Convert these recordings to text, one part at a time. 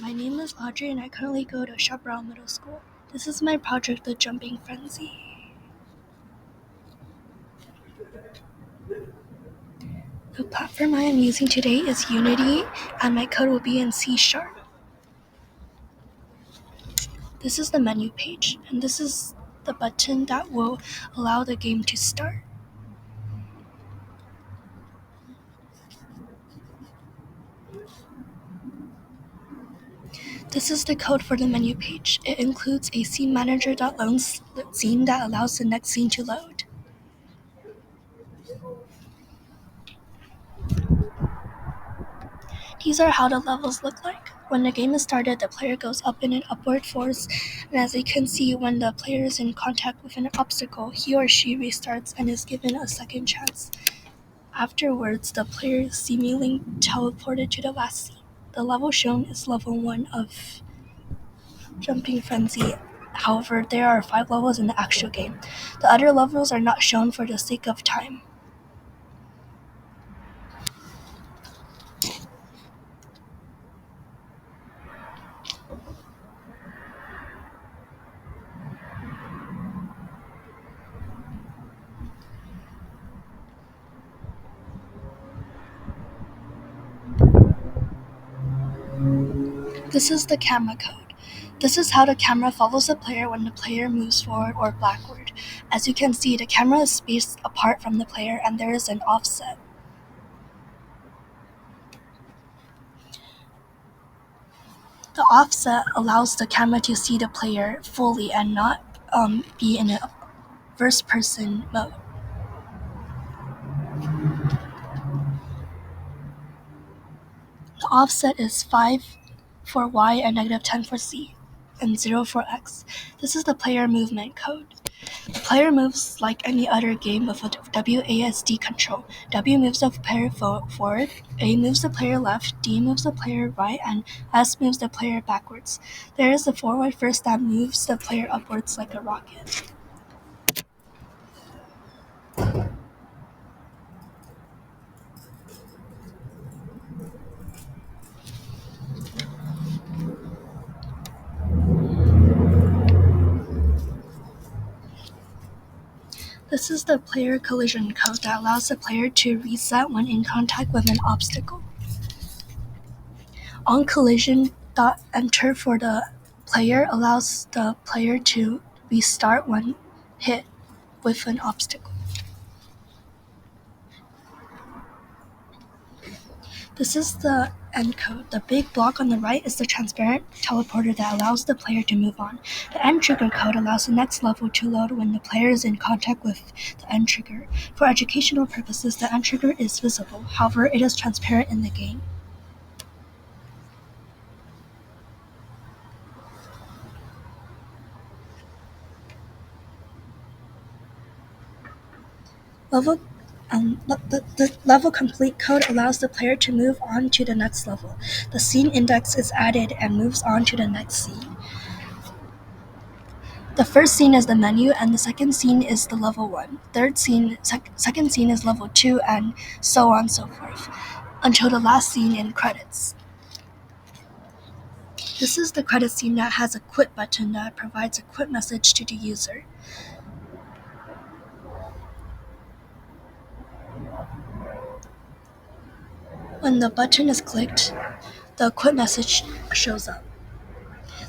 my name is Audrey and I currently go to Chaparral Middle School. This is my project, The Jumping Frenzy. The platform I am using today is Unity and my code will be in C#. This is the menu page and this is the button that will allow the game to start. This is the code for the menu page. It includes a scene manager that loads the scene that allows the next scene to load. These are how the levels look like. When the game is started, the player goes up in an upward force, and as you can see, when the player is in contact with an obstacle, he or she restarts and is given a second chance. Afterwards, the player is seemingly teleported to the last scene. The level shown is level 1 of Jumping Frenzy. However, there are 5 levels in the actual game. The other levels are not shown for the sake of time. This is the camera code. This is how the camera follows the player when the player moves forward or backward. As you can see, the camera is spaced apart from the player and there is an offset. The offset allows the camera to see the player fully and not be in a first-person mode. The offset is 5 for Y and -10 for Z, and 0 for X. This is the player movement code. The player moves like any other game with a WASD control. W moves the player forward, A moves the player left, D moves the player right, and S moves the player backwards. There is a forward first that moves the player upwards like a rocket. This is the player collision code that allows the player to reset when in contact with an obstacle. On collision, .enter for the player allows the player to restart when hit with an obstacle. This is the end code. The big block on the right is the transparent teleporter that allows the player to move on. The end trigger code allows the next level to load when the player is in contact with the end trigger. For educational purposes, the end trigger is visible. However, it is transparent in the game. The level complete code allows the player to move on to the next level. The scene index is added and moves on to the next scene. The first scene is the menu, and the second scene is the level 1. Second scene is level 2, and so on and so forth, until the last scene in credits. This is the credit scene that has a quit button that provides a quit message to the user. When the button is clicked, the quit message shows up.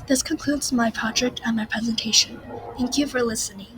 This concludes my project and my presentation. Thank you for listening.